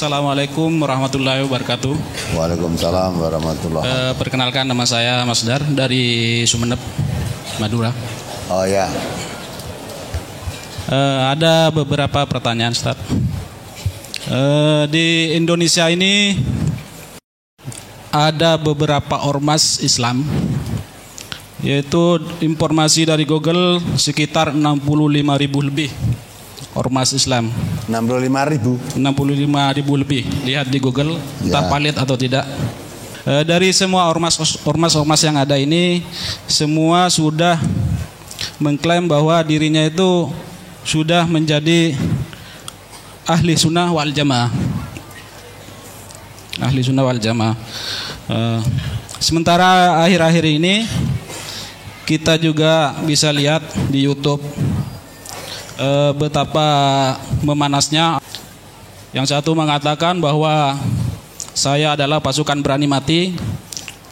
Assalamualaikum warahmatullahi wabarakatuh. Waalaikumsalam warahmatullahi wabarakatuh. Perkenalkan, nama saya Mas Dar dari Sumeneb, Madura. Oh ya. Ada beberapa pertanyaan, Ustaz. Di Indonesia ini ada beberapa ormas Islam, yaitu informasi dari Google sekitar 65.000 lebih ormas Islam. 65.000 lebih. Lihat di Google, entah valid atau tidak. Dari semua ormas yang ada ini, semua sudah mengklaim bahwa dirinya itu sudah menjadi ahli sunnah wal jamaah. Ahli sunnah wal jamaah. Sementara akhir-akhir ini kita juga bisa lihat di YouTube betapa memanasnya. Yang satu mengatakan bahwa saya adalah pasukan berani mati,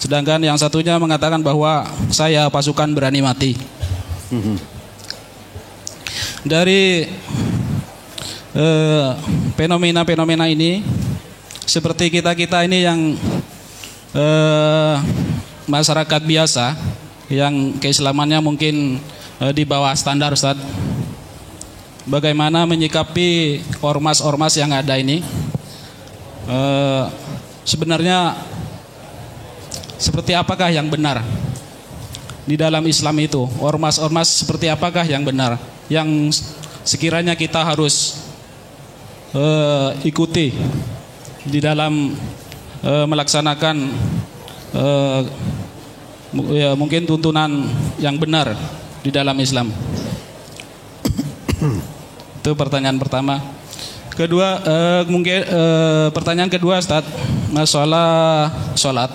sedangkan yang satunya mengatakan bahwa saya pasukan berani mati. Dari fenomena-fenomena ini, seperti kita ini yang masyarakat biasa yang keislamannya mungkin di bawah standar, Ustaz, bagaimana menyikapi ormas-ormas yang ada ini? Sebenarnya seperti apakah yang benar di dalam Islam itu? Ormas-ormas seperti apakah yang benar, yang sekiranya kita harus ikuti di dalam melaksanakan mungkin tuntunan yang benar di dalam Islam? Itu pertanyaan pertama. Kedua, mungkin pertanyaan kedua, Ustaz, masalah sholat.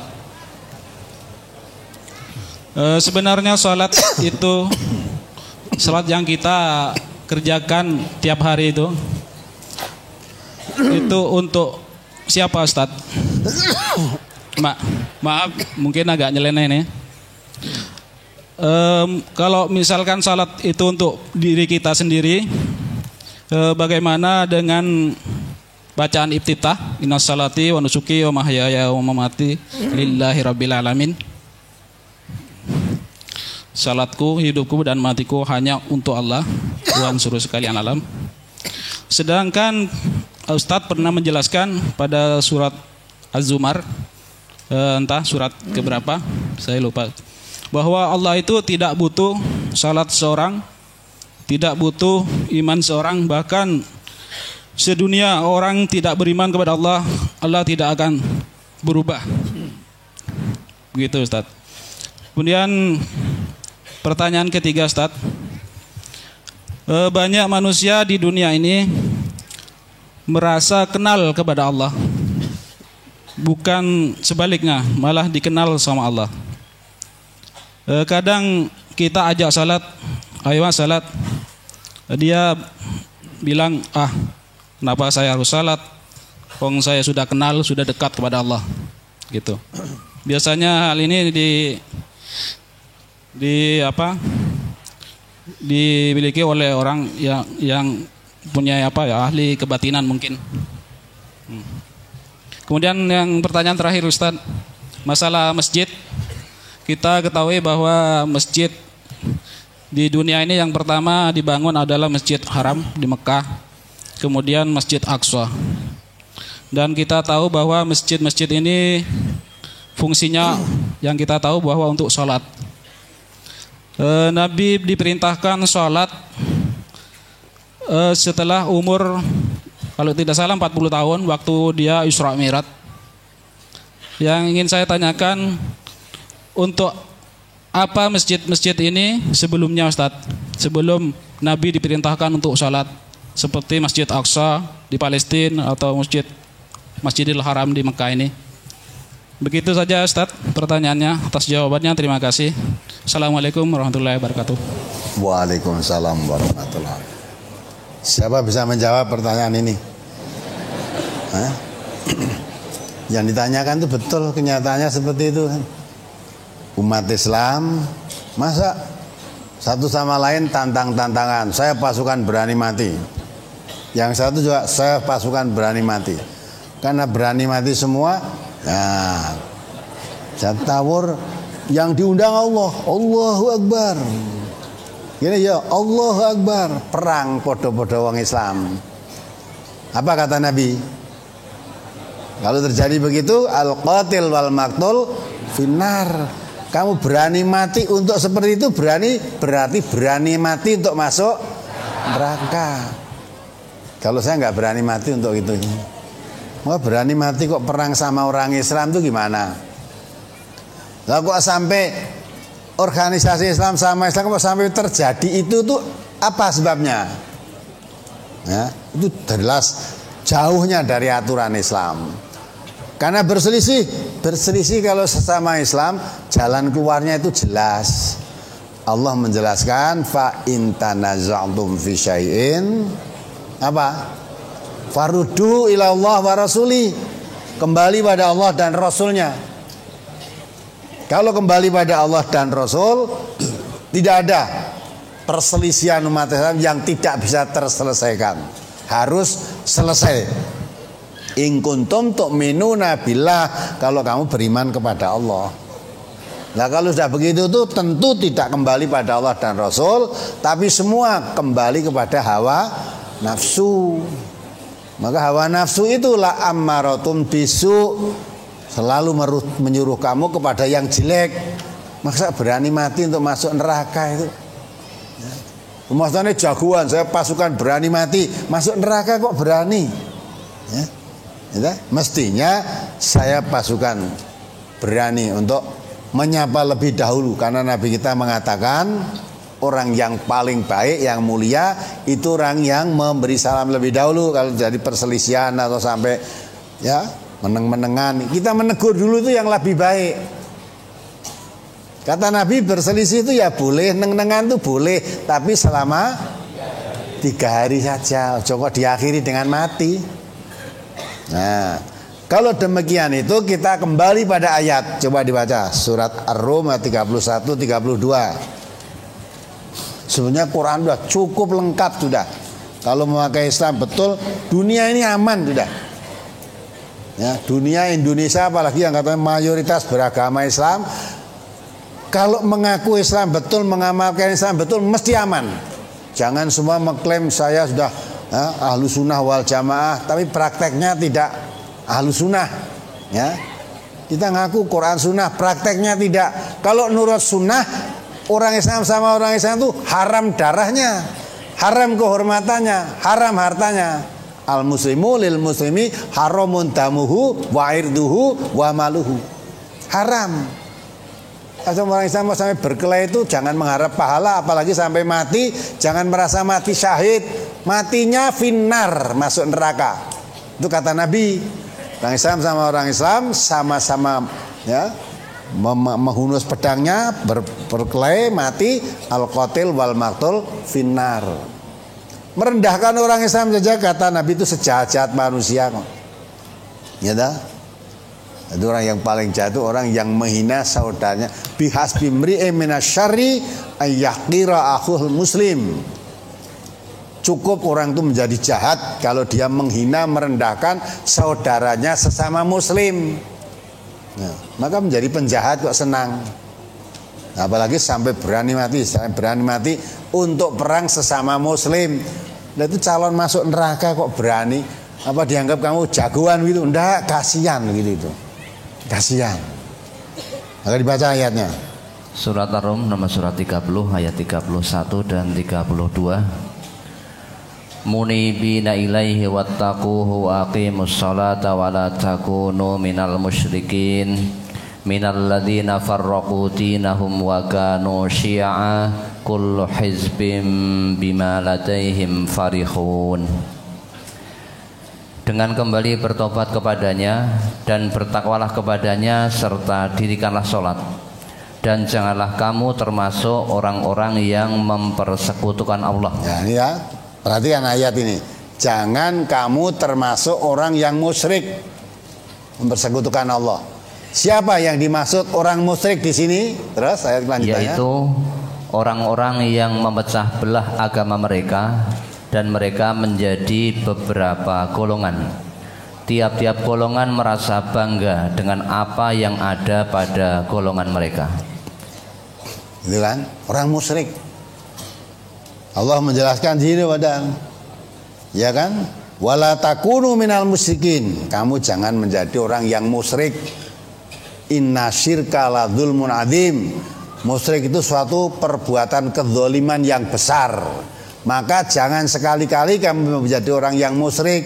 Sebenarnya sholat itu, sholat yang kita kerjakan tiap hari itu untuk siapa, Ustaz? Maaf, mungkin agak nyeleneh nih. Kalau misalkan salat itu untuk diri kita sendiri, bagaimana dengan bacaan iftitah, inna salati wa nusuki wa mahyaya wa mamati lillahi rabbil alamin? Salatku, hidupku dan matiku hanya untuk Allah, Tuhan seluruh sekalian alam. Sedangkan Ustadz pernah menjelaskan pada surat Az-Zumar, entah surat keberapa, saya lupa, bahwa Allah itu tidak butuh salat seorang, tidak butuh iman seorang, bahkan sedunia orang tidak beriman kepada Allah, Allah tidak akan berubah. Begitu, Ustaz. Kemudian pertanyaan ketiga, Ustaz. Banyak manusia di dunia ini merasa kenal kepada Allah, bukan sebaliknya, malah dikenal sama Allah. Kadang kita ajak salat, ayo salat, dia bilang, kenapa saya harus salat? Wong saya sudah kenal, sudah dekat kepada Allah, gitu. Biasanya hal ini dimiliki oleh orang yang punya ahli kebatinan mungkin. Kemudian yang pertanyaan terakhir, Ustaz, masalah masjid. Kita ketahui bahwa masjid di dunia ini yang pertama dibangun adalah Masjid Haram di Mekah, kemudian Masjid Aqsa. Dan kita tahu bahwa masjid-masjid ini fungsinya yang kita tahu bahwa untuk sholat. Nabi diperintahkan sholat setelah umur, kalau tidak salah 40 tahun, waktu dia Isra Mi'raj. Yang ingin saya tanyakan, untuk apa masjid-masjid ini sebelumnya, Ustadz? Sebelum Nabi diperintahkan untuk sholat, seperti Masjid Aqsa di Palestina atau Masjidil Haram di Mekah ini. Begitu saja, Ustadz, pertanyaannya. Atas jawabannya terima kasih. Assalamualaikum warahmatullahi wabarakatuh. Waalaikumsalam warahmatullahi wabarakatuh. Siapa bisa menjawab pertanyaan ini? Yang ditanyakan itu betul, kenyataannya seperti itu kan. Umat Islam masa satu sama lain tantang-tantangan. Saya pasukan berani mati. Yang satu juga, saya pasukan berani mati. karena berani mati semua. Nah, jat tawur yang diundang Allah, Allahu Akbar. Gini ya, Allahu Akbar, perang podo-podo wong Islam. Apa kata Nabi? Kalau terjadi begitu, al-qatil wal maktul finnar. Kamu berani mati untuk seperti itu, berarti berani mati untuk masuk neraka. Kalau saya nggak berani mati untuk itu. Wah, berani mati kok perang sama orang Islam itu gimana? Lah kok sampai organisasi Islam sama Islam kok sampai terjadi itu tuh apa sebabnya? Ya, itu jelas jauhnya dari aturan Islam. Karena berselisih kalau sesama Islam jalan keluarnya itu jelas. Allah menjelaskan fa in tanaza'tum fi syai'in apa? Faruddu ila Allah wa rasuli. Kembali pada Allah dan Rasulnya. Kalau kembali pada Allah dan Rasul, tidak ada perselisihan umat Islam yang tidak bisa terselesaikan. Harus selesai. In kuntum tu'minuna billah, kalau kamu beriman kepada Allah. Nah, kalau sudah begitu tuh tentu tidak kembali pada Allah dan Rasul, tapi semua kembali kepada hawa nafsu. Maka hawa nafsu itulah ammaratun bisu, selalu menyuruh kamu kepada yang jelek. Masa berani mati untuk masuk neraka itu? Maksudnya jagoan, saya pasukan berani mati masuk neraka kok berani? Ya. Mestinya saya pasukan berani untuk menyapa lebih dahulu, karena Nabi kita mengatakan orang yang paling baik, yang mulia itu orang yang memberi salam lebih dahulu. Kalau jadi perselisihan atau sampai ya meneng-menengan, kita menegur dulu itu yang lebih baik. Kata Nabi, berselisih itu ya boleh, neng-nengan itu boleh, tapi selama 3 hari saja. Coba diakhiri dengan mati. Nah, kalau demikian itu kita kembali pada ayat. Coba dibaca surat Ar-Rum 31-32. Sebenarnya Quran sudah cukup lengkap sudah. Kalau memakai Islam betul, dunia ini aman sudah. Ya, dunia Indonesia apalagi yang katanya mayoritas beragama Islam, kalau mengaku Islam betul, mengamalkan Islam betul, mesti aman. Jangan semua mengklaim saya sudah ahlu sunnah wal jamaah, tapi prakteknya tidak ahlu sunnah. Ya, kita ngaku Quran sunnah, prakteknya tidak. Kalau nurut sunnah, orang Islam sama orang Islam itu haram darahnya, haram kehormatannya, haram hartanya. Al muslimu lil muslimi haramun damuhu wa irduhu wa maluhu. Haram. Kalau orang Islam sampai berkelahi itu jangan mengharap pahala, apalagi sampai mati, jangan merasa mati syahid, matinya finnar, masuk neraka. Itu kata Nabi. Orang Islam sama orang Islam sama-sama ya menghunus pedangnya, berkelahi, mati, al-qatil wal maktul finnar. Merendahkan orang Islam saja kata Nabi itu sejahat-jahat manusia kok. Ya dah. Itu orang yang paling jahat itu orang yang menghina saudaranya. Bihasbi mri'in minasyarri ayyaqira akhul muslim. Cukup orang itu menjadi jahat kalau dia menghina, merendahkan saudaranya sesama muslim. Nah, maka menjadi penjahat kok senang. Apalagi sampai berani mati untuk perang sesama muslim. Nah, itu calon masuk neraka kok berani. Apa dianggap kamu jagoan gitu? Enggak, kasihan gitu itu. Kasihan. Maka dibaca ayatnya. Surat Ar-Rum nomor surat 30 ayat 31 dan 32. Munibina ilaihi wattaquhu wa aqimus salata wa la takunu minal musyrikin minal ladzina farraqu dinahum wa kanu syi'a kullu hizbin bima ladaihim farihun. Dengan kembali bertobat kepadanya dan bertakwalah kepadanya, serta dirikanlah sholat, dan janganlah kamu termasuk orang-orang yang mempersekutukan Allah. Ya, ini ya, perhatikan ayat ini. Jangan kamu termasuk orang yang musyrik, mempersekutukan Allah. Siapa yang dimaksud orang musyrik di sini? Terus ayat lanjutannya. Yaitu orang-orang yang memecah belah agama mereka, dan mereka menjadi beberapa golongan. Tiap-tiap golongan merasa bangga dengan apa yang ada pada golongan mereka. Itu kan orang musyrik. Allah menjelaskan di sini padahal, ya kan? Wala takunu minal musyrikin. Kamu jangan menjadi orang yang musyrik. Inna syirka la dzulmun adzim. Musyrik itu suatu perbuatan kezaliman yang besar. Maka jangan sekali-kali kamu menjadi orang yang musyrik.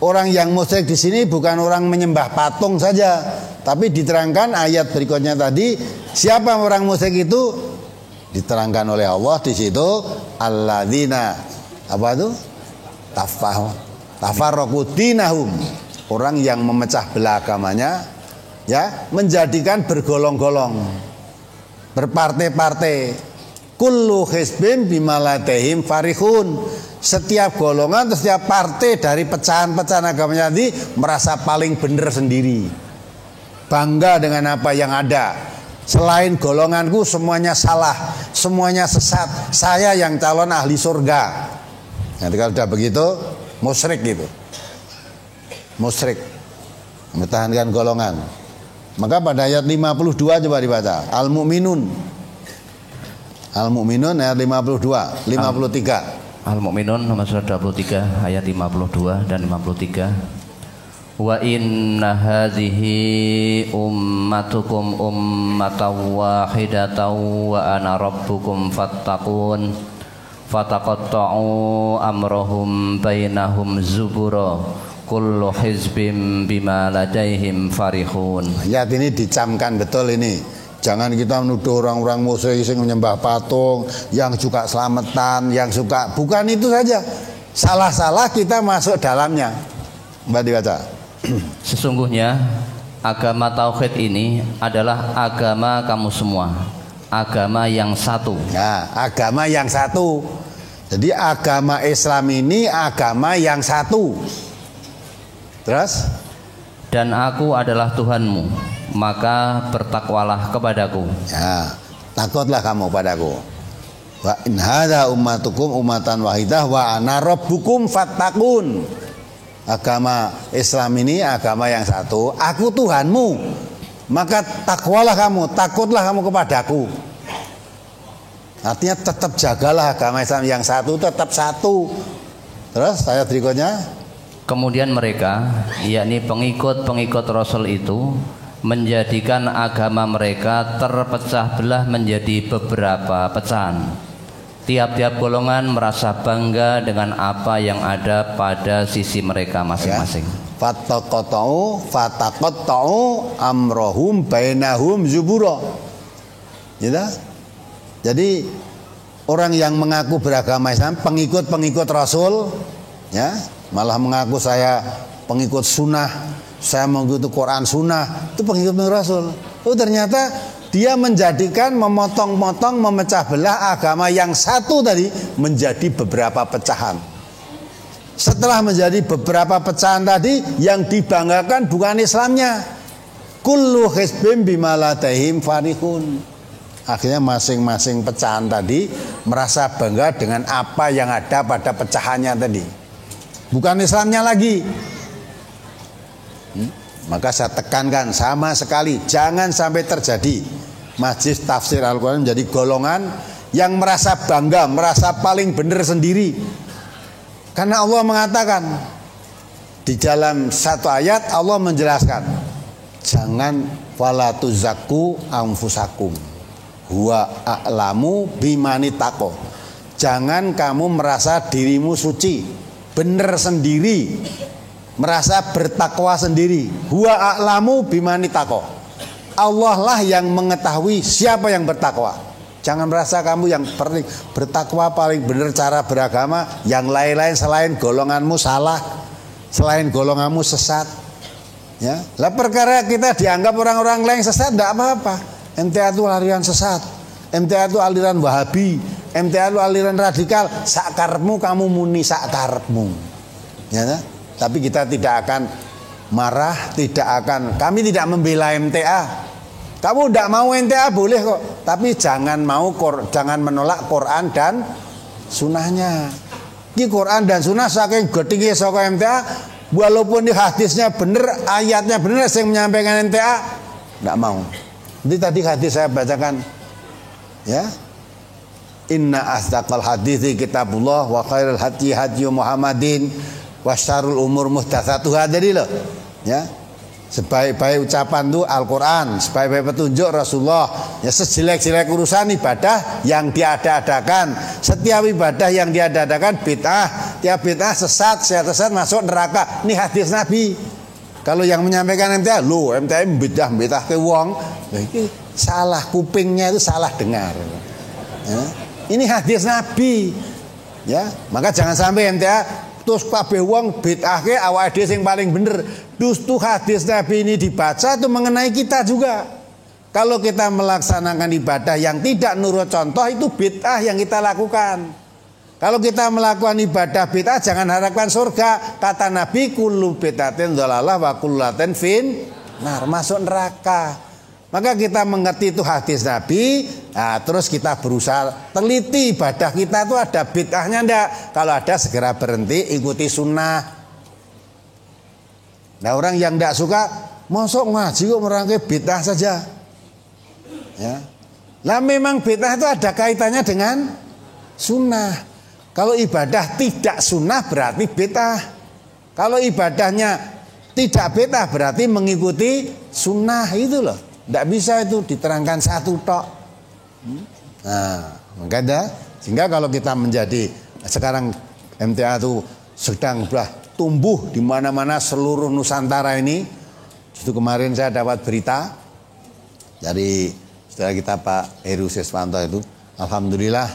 Orang yang musyrik di sini bukan orang menyembah patung saja, tapi diterangkan ayat berikutnya tadi, siapa orang musyrik itu? Diterangkan oleh Allah di situ, alladzina apa itu? Tafarraqu dinahum. Orang yang memecah belah agamanya, ya, menjadikan bergolong-golong, berpartai-partai. Kullu hizbin bima ladaihim farihun. Setiap golongan atau setiap partai dari pecahan-pecahan agamanya tadi merasa paling benar sendiri, bangga dengan apa yang ada. Selain golonganku semuanya salah, semuanya sesat, saya yang calon ahli surga. Nanti kalau sudah begitu, musyrik gitu, musyrik, mempertahankan golongan. Maka pada ayat 52 coba dibaca, Al-Mu'minun. Al-Mu'minun ayat 52, 53. Al-Mu'minun nomor 23 ayat 52 dan 53. Wa inna hadhihi ummatukum ummatan wahidatan wa ana rabbukum fattaqun fataqatta'u amrahum bainahum zubura kullu hizbim bima ladaihim farihun. Ayat ini dicamkan betul ini. Jangan kita menuduh orang-orang musyrik yang menyembah patung, yang suka selamatan, yang suka, bukan itu saja. Salah-salah kita masuk dalamnya. Mbak dibaca. Sesungguhnya agama tauhid ini adalah agama kamu semua, agama yang satu. Nah, agama yang satu. Jadi agama Islam ini agama yang satu. Terus? Dan aku adalah Tuhanmu, maka bertakwalah kepadaku. Ya, takutlah kamu padaku. Wa in hadza ummatukum ummatan wahidah wa ana rabbukum fattaqun. Agama Islam ini agama yang satu, aku Tuhanmu, maka takwalah kamu, takutlah kamu kepadaku. Artinya tetap jagalah agama Islam yang satu, tetap satu. Terus ayat berikutnya, kemudian mereka, yakni pengikut-pengikut Rasul itu, menjadikan agama mereka terpecah belah menjadi beberapa pecahan. Tiap-tiap golongan merasa bangga dengan apa yang ada pada sisi mereka masing-masing. Fataqatta'u amrohum bainahum zubura. Gitu? Jadi orang yang mengaku beragama Islam, pengikut-pengikut Rasul, ya, malah mengaku saya pengikut sunnah, saya mengikuti Quran sunnah, itu pengikut Rasul. Oh, ternyata dia menjadikan, memotong-motong, memecah belah agama yang satu tadi menjadi beberapa pecahan. Setelah menjadi beberapa pecahan tadi, yang dibanggakan bukan Islamnya. Kullu hizbin bima ladaihim farihun. Akhirnya masing-masing pecahan tadi merasa bangga dengan apa yang ada pada pecahannya tadi, bukan Islamnya lagi. Maka saya tekankan sama sekali jangan sampai terjadi majelis tafsir Al-Quran menjadi golongan yang merasa bangga, merasa paling benar sendiri. Karena Allah mengatakan di dalam satu ayat, Allah menjelaskan, jangan fala tuzakku anfusakum huwa a'lamu bimani taqo. Jangan kamu merasa dirimu suci, benar sendiri, merasa bertakwa sendiri. Huwa a'lamu bimani taqo. Allah lah yang mengetahui siapa yang bertakwa. Jangan merasa kamu yang bertakwa paling benar cara beragama, yang lain-lain selain golonganmu salah, selain golonganmu sesat. Ya, lah perkara kita dianggap orang-orang lain sesat tidak apa-apa. MTA itu aliran sesat, MTA itu aliran Wahabi, MTA itu aliran radikal. Sakarmu kamu muni sakarmu. Ya, tapi kita tidak akan marah, kami tidak membela MTA. Kamu tidak mau MTA boleh kok, tapi jangan menolak Quran dan sunnahnya. Ki Quran dan sunnah saking gedhe saka MTA, Walaupun di hadisnya bener, ayatnya bener, saya menyampaikan MTA nggak mau. Jadi tadi hadis saya bacakan, ya. Inna asdaqal hadithi kitabullah wa khairul hadi hadi Muhammadin wa syarrul umur muhdatsatuha. Jadi loh, ya. Sebaik-baik ucapan itu Al-Quran, sebaik-baik petunjuk Rasulullah. Ya, sejelek-jelek urusan ibadah yang diada-adakan. Setiap ibadah yang diada-adakan bid'ah. Tiap bid'ah sesat, sesat masuk neraka. Ini hadis Nabi. Kalau yang menyampaikan MTA, lo MTA bid'ah ke wong, ini salah kupingnya, itu salah dengar. Ya. Ini hadis Nabi. Ya, maka jangan sampai MTA terus kabeh wong bid'ahke awake dhewe sing paling bener. Dustu hadis Nabi ini dibaca itu mengenai kita juga. Kalau kita melaksanakan ibadah yang tidak nurut contoh, itu bid'ah yang kita lakukan. Kalau kita melakukan ibadah bid'ah, jangan harapkan surga. Kata Nabi, kullu bid'atin dhalalah wa kullu dhalatin fin nar, masuk neraka. Maka kita mengerti itu hadis Nabi, nah, terus kita berusaha teliti ibadah kita itu ada bid'ahnya enggak. Kalau ada segera berhenti, ikuti sunnah. Nah, orang yang enggak suka, mosok ngaji kok merangkai bid'ah saja. Ya. Lah memang bid'ah itu ada kaitannya dengan sunnah. Kalau ibadah tidak sunnah berarti bid'ah. Kalau ibadahnya tidak bid'ah berarti mengikuti sunnah, itu loh. Tidak bisa itu diterangkan satu tok. Nah, makanya sehingga kalau kita menjadi sekarang MTA itu sedang tumbuh di mana-mana seluruh Nusantara ini. Itu kemarin saya dapat berita dari saudara kita Pak Heru Siswanto itu, alhamdulillah.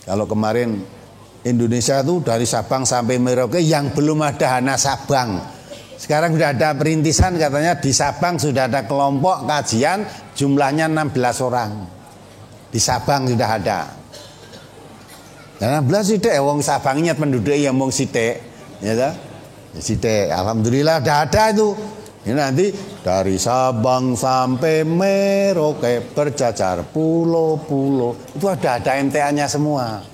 Kalau kemarin Indonesia itu dari Sabang sampai Merauke yang belum ada Hana Sabang. Sekarang sudah ada perintisan, katanya di Sabang sudah ada kelompok kajian jumlahnya 16 orang. Di Sabang sudah ada. Dan 16 sithik wong Sabang ingat penduduknya yang wong sithik, ya ta? Sithik. Alhamdulillah sudah ada itu. Ini nanti dari Sabang sampai Merauke berjajar pulau-pulau. Itu ada MTA-nya semua.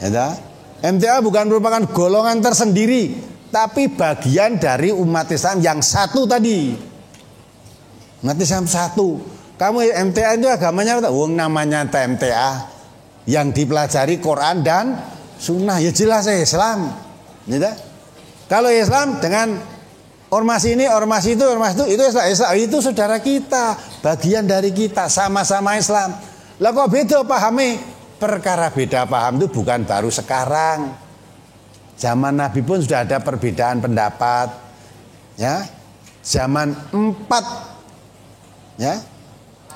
Ya ta? MTA bukan merupakan golongan tersendiri, tapi bagian dari umat Islam yang satu tadi. Umat Islam satu. Kamu MTA itu agamanya apa? Wong namanya MTA yang dipelajari Quran dan Sunnah. Ya jelas Islam. Gitu? Kalau Islam dengan ormas ini, ormas itu Islam. Itu saudara kita, bagian dari kita, sama-sama Islam. Lah kok beda pahami? Perkara beda paham itu bukan baru sekarang. Zaman Nabi pun sudah ada perbedaan pendapat, ya. Zaman 4, ya,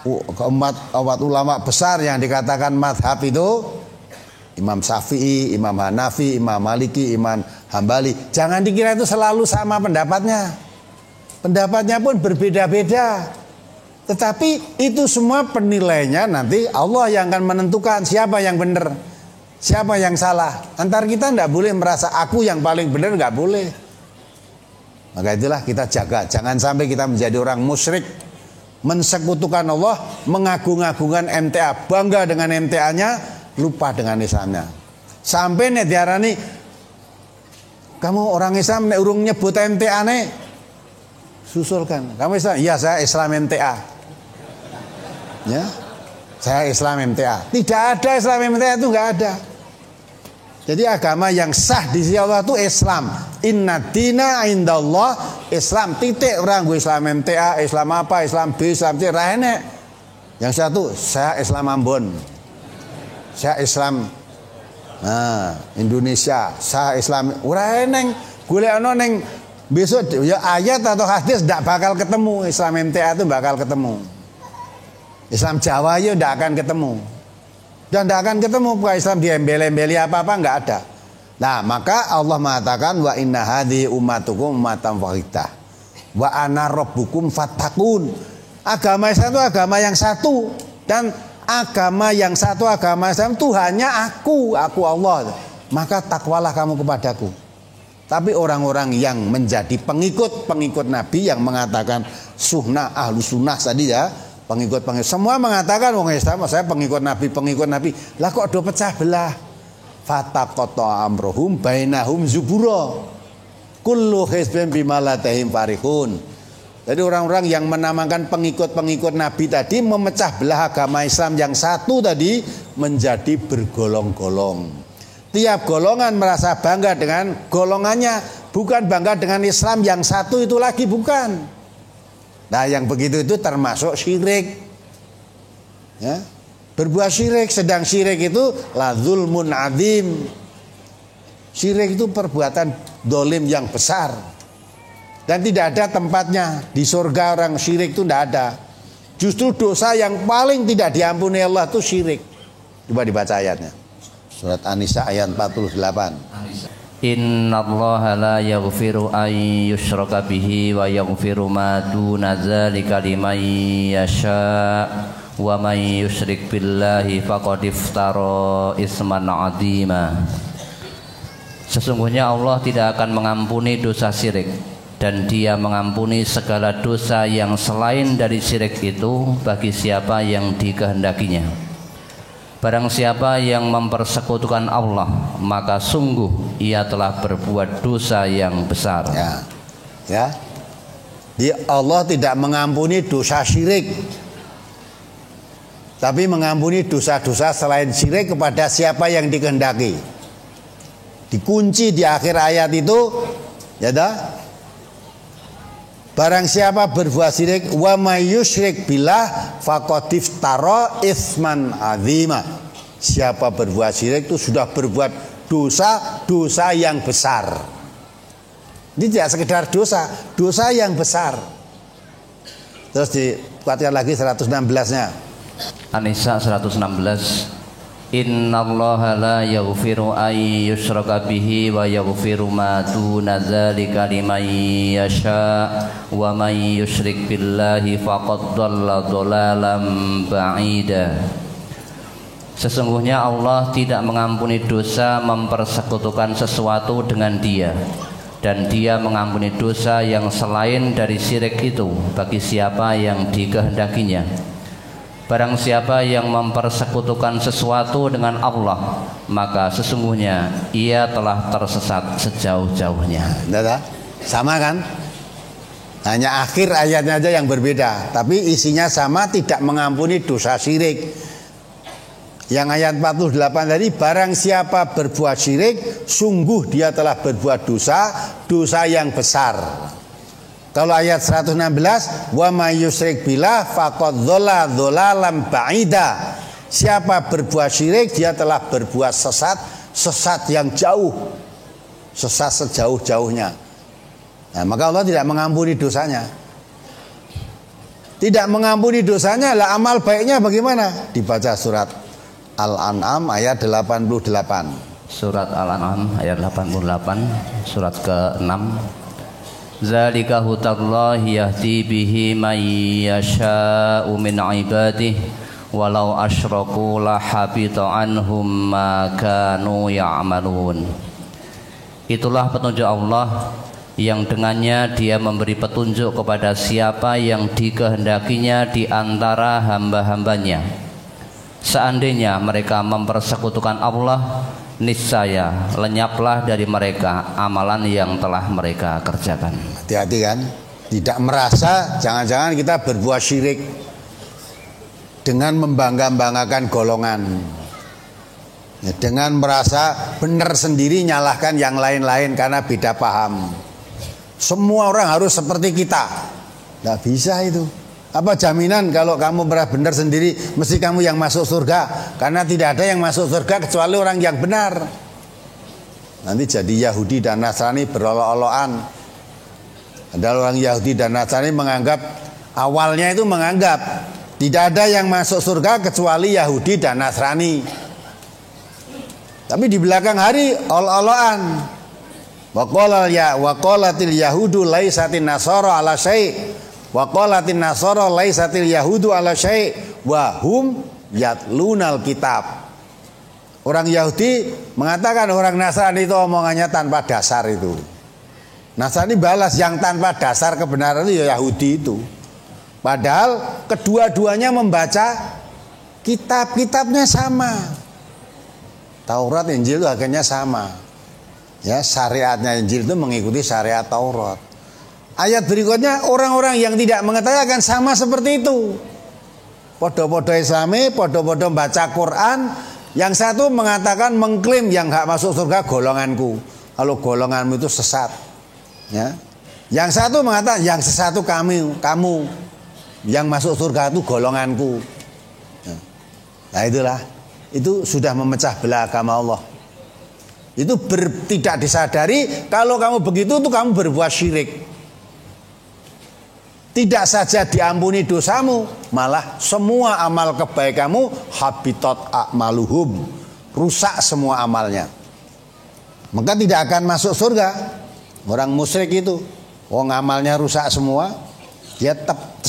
keempat ulama besar yang dikatakan madhab itu Imam Syafi'i, Imam Hanafi, Imam Maliki, Imam Hambali. Jangan dikira itu selalu sama pendapatnya. Pendapatnya pun berbeda-beda. Tetapi itu semua penilaiannya nanti Allah yang akan menentukan siapa yang benar, siapa yang salah. Antar kita tidak boleh merasa aku yang paling benar, nggak boleh. Maka itulah kita jaga, jangan sampai kita menjadi orang musyrik, mensekutukan Allah, mengagung-agungkan MTA, bangga dengan MTA-nya, lupa dengan Islamnya. Sampai nek diarani kamu orang Islam nek urung nyebut MTA nek susulkan. Kamu Islam? Iya, saya Islam MTA. Ya. Saya Islam MTA. Tidak ada Islam MTA, itu nggak ada. Jadi agama yang sah di sisi Allah itu Islam. Inna dina indallah Islam, titik. Orang gue Islam MTA, Islam apa, Islam B, Islam C, rahene. Yang satu, saya Islam Ambon. Saya Islam Indonesia. Saya Islam ora eneng. Golekno ning besok ya ayat atau hadis ndak bakal ketemu. Islam MTA itu bakal ketemu. Islam Jawa ya ndak akan ketemu. Dan tidak akan ketemu Islam diembel-embeli apa-apa, nggak ada. Nah, maka Allah mengatakan wa inna hadhihi ummatukum ummatan wahidah wa ana rabbukum fattaqun. Agama Islam itu agama yang satu, dan agama yang satu, agama Islam itu hanya aku Allah. Maka takwalah kamu kepadaku. Tapi orang-orang yang menjadi pengikut Nabi yang mengatakan sunnah ahlu sunnah tadi ya, pengikut semua mengatakan wong Islam saya pengikut Nabi. Lah kok do pecah belah? Fataqata amrohum bainahum zubura. Kullu hizbin bima ladayhim farihun. Jadi orang-orang yang menamakan pengikut-pengikut Nabi tadi memecah belah agama Islam yang satu tadi menjadi bergolong-golong. Tiap golongan merasa bangga dengan golongannya, bukan bangga dengan Islam yang satu itu lagi, bukan. Nah, yang begitu itu termasuk syirik. Ya, berbuat syirik, sedang syirik itu la zulmun adzim. Syirik itu perbuatan dolim yang besar. Dan tidak ada tempatnya di surga orang syirik itu tidak ada. Justru dosa yang paling tidak diampuni Allah itu syirik. Coba dibaca ayatnya. Surat An-Nisa ayat 48. Innallaha la yaghfiru an yushraka bihi wa yaghfiru ma duna dzalika liman yasha wa man yusyrik billahi faqad iftara isman 'adzima. Sesungguhnya Allah tidak akan mengampuni dosa syirik, dan Dia mengampuni segala dosa yang selain dari syirik itu bagi siapa yang dikehendakinya. Barang siapa yang mempersekutukan Allah, maka sungguh ia telah berbuat dosa yang besar. Ya. Allah tidak mengampuni dosa syirik, tapi mengampuni dosa-dosa selain syirik kepada siapa yang dikehendaki. Dikunci di akhir ayat itu, ya dah. Barang siapa berbuat syirik, wa may yusyrik billah faqad iftara isman adzima. Siapa berbuat syirik itu sudah berbuat dosa yang besar. Ini tidak sekedar dosa yang besar. Terus dikuatkan lagi 116-nya. An-Nisa 116. Innallaha la yaghfiru an yushraka bihi wa yaghfiru ma duna dzalika liman yasha wa man yusyrik billahi faqad dhalla dhalalan ba'ida. Sesungguhnya Allah tidak mengampuni dosa mempersekutukan sesuatu dengan Dia, dan Dia mengampuni dosa yang selain dari syirik itu bagi siapa yang dikehendakinya. Barang siapa yang mempersekutukan sesuatu dengan Allah, maka sesungguhnya ia telah tersesat sejauh-jauhnya. Sama kan? Hanya akhir ayatnya aja yang berbeda, tapi isinya sama, tidak mengampuni dosa syirik. Yang ayat 48 tadi, barang siapa berbuat syirik, sungguh dia telah berbuat dosa yang besar. Kalau ayat 116, wa may yusyrik billah faqad dhalla dhalalan ba'ida. Siapa berbuat syirik, dia telah berbuat sesat yang jauh. Sesat sejauh-jauhnya. Nah, maka Allah tidak mengampuni dosanya. Tidak mengampuni dosanya, lah amal baiknya bagaimana? Dibaca surat Al-An'am ayat 88. Surat Al-An'am ayat 88, surat ke-6. Zalika hudallahi yahdi bihi man yasha'u min ibadihi walau asyraku la habita anhum ma kanu ya'malun. Itulah petunjuk Allah yang dengannya Dia memberi petunjuk kepada siapa yang dikehendakinya di antara hamba-hambanya. Seandainya mereka mempersekutukan Allah, niscaya lenyaplah dari mereka amalan yang telah mereka kerjakan. Hati-hati kan, tidak merasa jangan-jangan kita berbuat syirik dengan membangga-banggakan golongan, ya, dengan merasa benar sendiri nyalahkan yang lain-lain karena beda paham. Semua orang harus seperti kita, nggak bisa itu. Apa jaminan kalau kamu benar sendiri mesti kamu yang masuk surga? Karena tidak ada yang masuk surga kecuali orang yang benar. Nanti jadi Yahudi dan Nasrani berolok-olokan. Ada orang Yahudi dan Nasrani menganggap, awalnya itu menganggap tidak ada yang masuk surga kecuali Yahudi dan Nasrani. Tapi di belakang hari olok-olokan. Waqalatil yahudu laisatin nasara ala syai'. Wa qalatin nasara laisatil yahudu ala syai' wa hum yatlunal kitab. Orang Yahudi mengatakan orang Nasrani itu omongannya tanpa dasar itu. Nasrani balas yang tanpa dasar kebenaran itu ya Yahudi itu. Padahal kedua-duanya membaca kitab-kitabnya sama. Taurat, Injil itu akhirnya sama. Ya, syariatnya Injil itu mengikuti syariat Taurat. Ayat berikutnya orang-orang yang tidak mengetahui akan sama seperti itu. Podo-podo Islami, podo-podo baca Quran. Yang satu mengatakan mengklaim yang gak masuk surga golonganku. Kalau golonganmu itu sesat. Ya. Yang satu mengatakan yang sesat itu kamu. Yang masuk surga itu golonganku. Ya. Nah itulah. Itu sudah memecah belah agama Allah. Itu tidak disadari. Kalau kamu begitu tuh kamu berbuat syirik. Tidak saja diampuni dosamu, malah semua amal kebaikanmu habitat a'maluhum, rusak semua amalnya. Maka tidak akan masuk surga. Orang musyrik itu, amalnya rusak semua, dia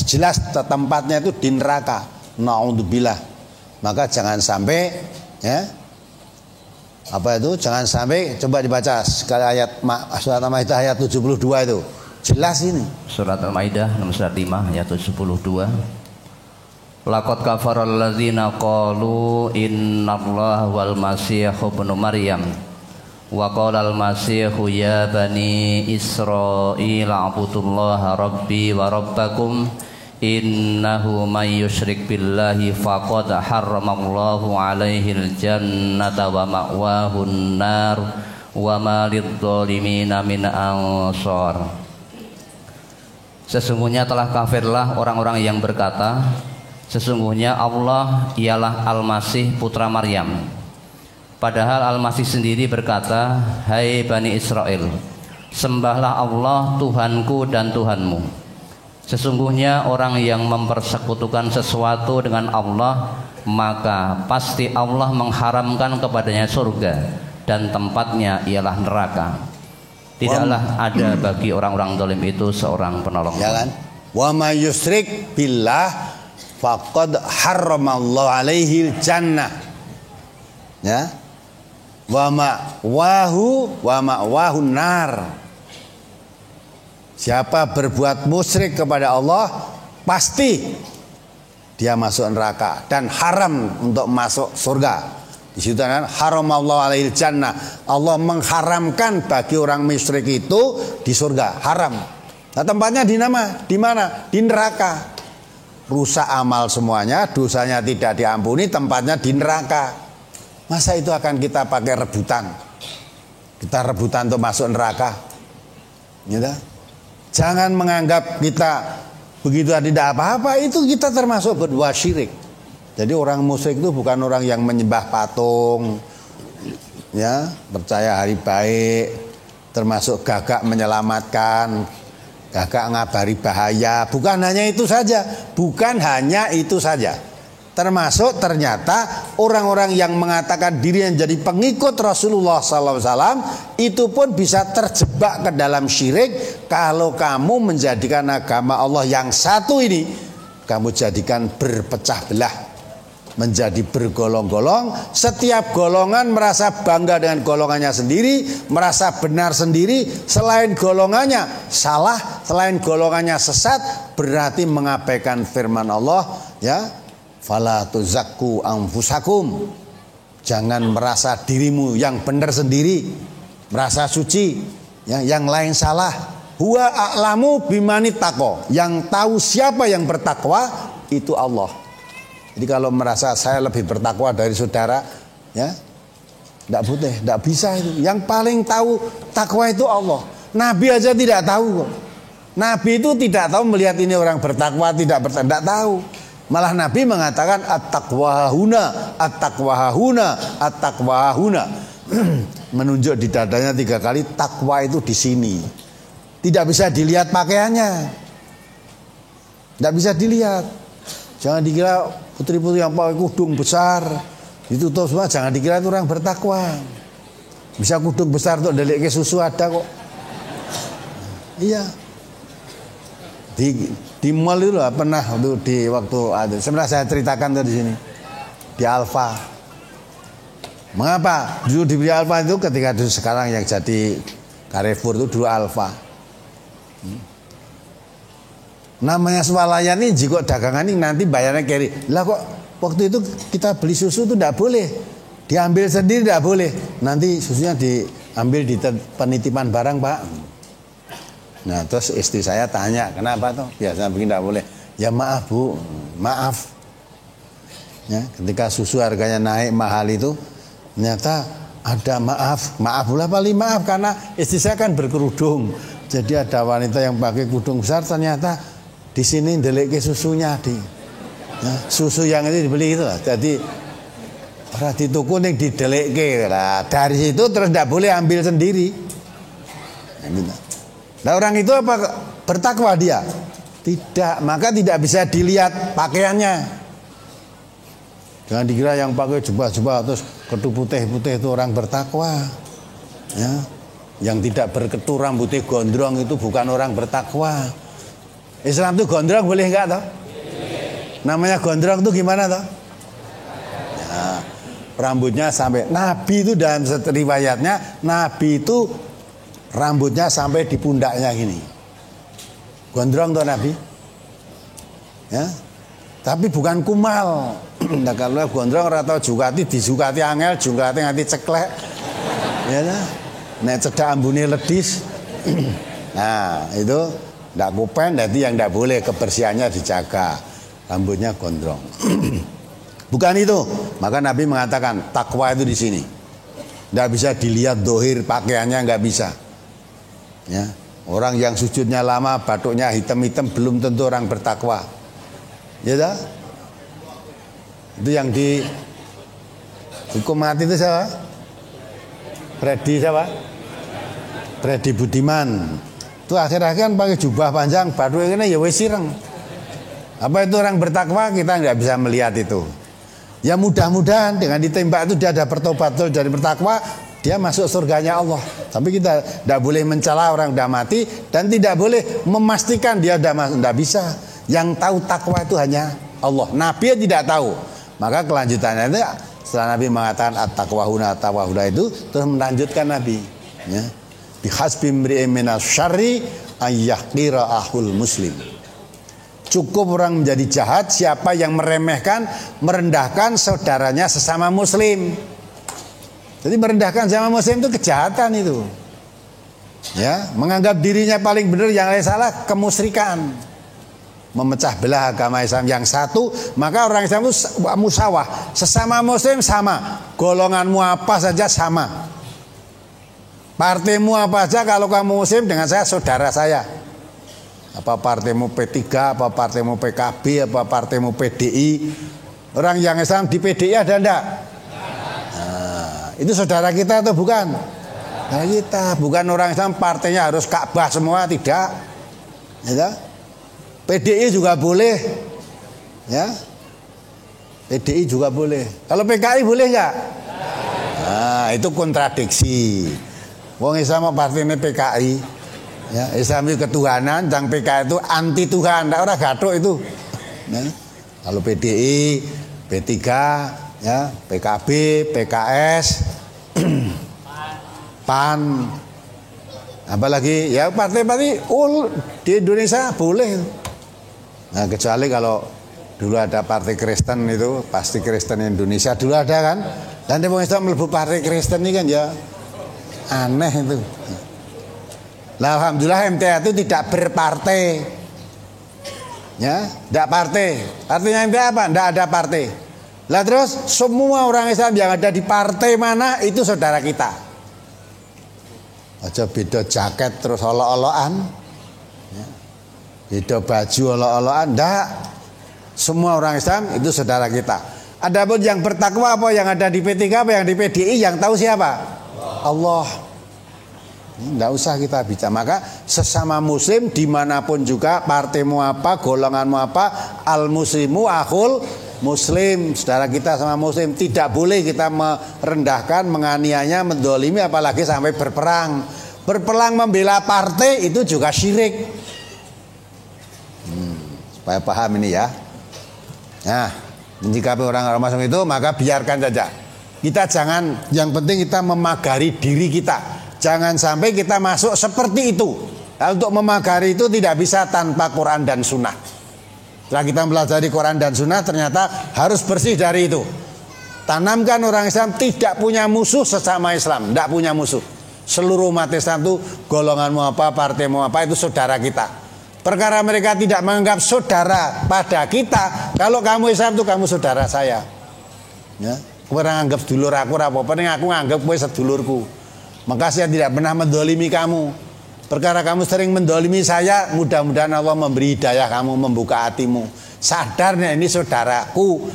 jelas tempatnya itu di neraka. Na'udzubillah. Maka jangan sampai, ya, jangan sampai. Coba dibaca sekali ayat surat Al-Maidah ayat 72 itu. Jelas ini. Surat Al-Maidah nomor 5 ayat 72. Laqad kafaral ladzina qalu innallaha wal masih ibnu Maryam wa qala al masih ya bani Israil a'budullaha rabbi wa rabbakum innahu may yusyrik billahi faqad harramallahu alaihil jannata wa ma'wahun nar wa ma lidzalimina min ansar. Sesungguhnya telah kafirlah orang-orang yang berkata, sesungguhnya Allah ialah Al-Masih putra Maryam. Padahal Al-Masih sendiri berkata, hai Bani Israel, sembahlah Allah Tuhanku dan Tuhanmu. Sesungguhnya orang yang mempersekutukan sesuatu dengan Allah, maka pasti Allah mengharamkan kepadanya surga dan tempatnya ialah neraka. Tidaklah ada bagi orang-orang zalim itu seorang penolong. Ya kan? Wa may yusyrik billah faqad harramallahu alaihi jannah. Ya. Wa ma'wahu nar. Siapa berbuat musyrik kepada Allah, pasti dia masuk neraka dan haram untuk masuk surga. Di situ kan haramallahu alaihi jannah. Allah mengharamkan bagi orang musyrik itu di surga, haram. Nah, tempatnya di mana? Di neraka. Rusak amal semuanya, dosanya tidak diampuni, tempatnya di neraka. Masa itu akan kita pakai rebutan? Kita rebutan untuk masuk neraka. Gitu? Jangan menganggap kita begitu tidak apa-apa, itu kita termasuk berbuat syirik. Jadi orang musyrik itu bukan orang yang menyembah patung, ya, percaya hari baik, termasuk gagak menyelamatkan, gagak ngabari bahaya. Bukan hanya itu saja, termasuk ternyata orang-orang yang mengatakan diri yang jadi pengikut Rasulullah SAW itu pun bisa terjebak ke dalam syirik kalau kamu menjadikan agama Allah yang satu ini, kamu jadikan berpecah belah, menjadi bergolong-golong. Setiap golongan merasa bangga dengan golongannya sendiri, merasa benar sendiri. Selain golongannya salah, selain golongannya sesat, berarti mengabaikan firman Allah, ya. Fala tuzakku anfusakum. Jangan merasa dirimu yang benar sendiri, merasa suci, ya, yang lain salah. Huwa a'lamu bimanit taqwa. Yang tahu siapa yang bertakwa itu Allah. Jadi kalau merasa saya lebih bertakwa dari saudara, ya, tidak bisa itu. Yang paling tahu takwa itu Allah. Nabi aja tidak tahu kok. Nabi itu tidak tahu melihat ini orang bertakwa tidak tahu. Malah Nabi mengatakan at-taqwa huna, at-taqwa huna, at-taqwa huna. Menunjuk di dadanya 3 kali, takwa itu di sini. Tidak bisa dilihat pakaiannya. Tidak bisa dilihat. Jangan dikira putri-putri yang pakai kudung besar ditutup semua, jangan dikira itu orang bertakwa. Bisa kudung besar untuk delik ke susu ada kok. Iya. Di mall itu lah pernah di waktu ada. Sebenarnya saya ceritakan tuh di sini. Di Alfa. Mengapa? Dulu di Alfa itu ketika dulu sekarang yang jadi Carrefour itu dulu Alfa. Namanya swalayan ini jika dagangan ini nanti bayarnya carry. Lah kok waktu itu kita beli susu itu tidak boleh. Diambil sendiri tidak boleh. Nanti susunya ambil di penitipan barang Pak. Nah terus istri saya tanya, kenapa tuh? Biasa begini tidak boleh. Ya maaf Bu, maaf. Ya, ketika susu harganya naik mahal itu, ternyata ada maaf pula paling maaf karena istri saya kan berkerudung. Jadi ada wanita yang pakai kerudung besar, ternyata di sini ndeleke susunya di. Ya, susu yang itu dibeli itu lah. Jadi orang di toko nih didelekke lah. Dari situ terus tidak boleh ambil sendiri. Nah orang itu apa bertakwa dia? Tidak, maka tidak bisa dilihat pakaiannya. Jangan dikira yang pakai jubah-jubah terus ketu putih-putih itu orang bertakwa. Ya, yang tidak berketu rambutnya gondrong itu bukan orang bertakwa. Islam itu gondrong boleh enggak toh? Namanya gondrong itu gimana toh? Ya, rambutnya sampai Nabi itu dalam riwayatnya Nabi itu rambutnya sampai di pundaknya gini. Gondrong tuh Nabi, ya, tapi bukan kumal. Nah kalau gondrong atau jukati disukati angel, jukati nganti ceklek, ya, nek cedak ambune ledis. Nah itu ndak kupen, jadi yang ndak boleh kebersihannya dijaga, rambutnya gondrong. Bukan itu, maka Nabi mengatakan takwa itu di sini. Ndak bisa dilihat dohir pakaiannya, nggak bisa. Ya. Orang yang sujudnya lama, batuknya hitam-hitam belum tentu orang bertakwa. Ya dah? Itu yang di hukum mati itu siapa? Freddy siapa? Freddy Budiman. Itu akhir-akhir kan pakai jubah panjang, batuknya ini ya wis sireng. Apa itu orang bertakwa? Kita nggak bisa melihat itu. Ya mudah-mudahan dengan ditembak itu dia ada bertobat dari bertakwa, dia masuk surganya Allah. Tapi kita tidak boleh mencela orang sudah mati dan tidak boleh memastikan dia sudah masuk. Tidak bisa. Yang tahu takwa itu hanya Allah. Nabi tidak tahu. Maka kelanjutannya itu setelah Nabi mengatakan at-taqwa itu terus melanjutkan Nabi. Ya. Bihasbi imri'in minas syarri ayyahqira ahul muslim. Cukup orang menjadi jahat siapa yang meremehkan, merendahkan saudaranya sesama muslim. Jadi merendahkan sama muslim itu kejahatan itu. Ya, menganggap dirinya paling benar, yang lain salah, kemusyrikan. Memecah belah agama Islam yang satu, maka orang Islam itu musawah, sesama muslim sama. Golonganmu apa saja sama. Partaimu apa saja, kalau kamu muslim dengan saya saudara saya. Apa partaimu P3, apa partaimu PKB, apa partaimu PDI. Orang yang Islam di PDI ada enggak? Itu saudara kita atau bukan? Nah kita bukan orang Islam partainya harus Ka'bah semua, tidak. Ya, PDI juga boleh, ya. PDI juga boleh. Kalau PKI boleh nggak? Nah itu kontradiksi. Wong Islam partainya PKI, ya. Islam itu ketuhanan, dan PKI itu anti Tuhan. Nggak orang gathuk itu. Nah, kalau PDI, P3, ya, PKB, PKS, PAN, apalagi ya partai-partai di Indonesia boleh. Nah kecuali kalau dulu ada partai Kristen itu, pasti Kristen Indonesia dulu ada kan. Dan orang Islam melebut partai Kristen ini kan ya aneh itu. Nah, alhamdulillah MTA itu tidak berpartai. Ya, tidak partai. Artinya MTA apa? Tidak ada partai. Lah terus semua orang Islam yang ada di partai mana itu saudara kita. Aja beda jaket terus olok-olokan, ya. Beda baju olok-olokan, ndak. Semua orang Islam itu saudara kita. Adapun yang bertakwa apa yang ada di P3 apa yang di PDI yang tahu siapa? Allah. Nggak usah kita bicara. Maka sesama muslim dimanapun juga, partaimu apa, golonganmu apa, al muslimu akhul muslim, saudara kita sama muslim. Tidak boleh kita merendahkan, menganiaya, mendolimi, apalagi sampai berperang. Berperang membela partai itu juga syirik. Supaya paham ini ya. Nah, menyikapi orang masuk itu, maka biarkan saja. Kita jangan, yang penting kita memagari diri kita. Jangan sampai kita masuk seperti itu. Nah, untuk memagari itu tidak bisa tanpa Quran dan Sunnah. Setelah kita mempelajari Quran dan Sunnah, ternyata harus bersih dari itu. Tanamkan orang Islam tidak punya musuh sesama Islam, tidak punya musuh. Seluruh umat Islam itu golonganmu apa, partaimu apa, itu saudara kita. Perkara mereka tidak menganggap saudara pada kita, kalau kamu Islam itu kamu saudara saya. Ya, orang anggap sedulur aku apa-apa, aku anggap kowe sedulurku. Maka saya tidak pernah mendolimi kamu. Perkara kamu sering mendolimi saya, mudah-mudahan Allah memberi hidayah kamu, membuka hatimu. Sadarnya ini saudaraku.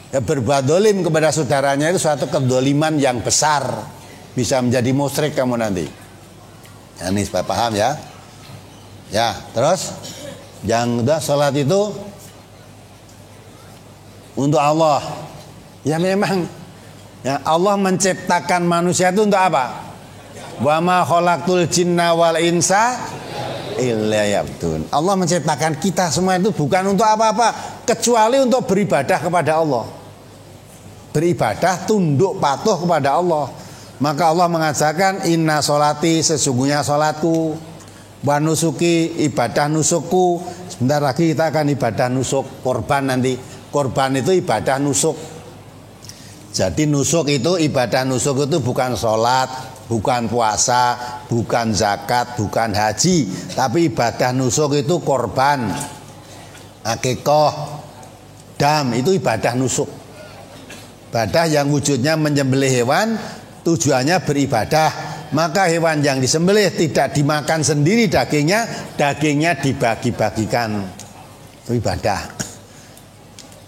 Ya, berbuat dolim kepada saudaranya itu suatu kedoliman yang besar. Bisa menjadi musyrik kamu nanti. Ya, ini supaya paham ya. Ya, terus yang udah sholat itu untuk Allah. Ya memang ya, Allah menciptakan manusia itu untuk apa? Wa ma khalaqtul jinna wal insa illa liya'budun. Allah menciptakan kita semua itu bukan untuk apa-apa kecuali untuk beribadah kepada Allah. Beribadah, tunduk patuh kepada Allah. Maka Allah mengatakan inna sholati, sesungguhnya sholatku, wa nusuki, ibadah nusukku. Sebentar lagi kita akan ibadah nusuk korban nanti. Korban itu ibadah nusuk. Jadi nusuk itu, ibadah nusuk itu bukan sholat, bukan puasa, bukan zakat, bukan haji. Tapi ibadah nusuk itu korban, akikoh, dam, itu ibadah nusuk. Ibadah yang wujudnya menyembelih hewan, tujuannya beribadah. Maka hewan yang disembelih tidak dimakan sendiri dagingnya dibagi-bagikan. Itu ibadah.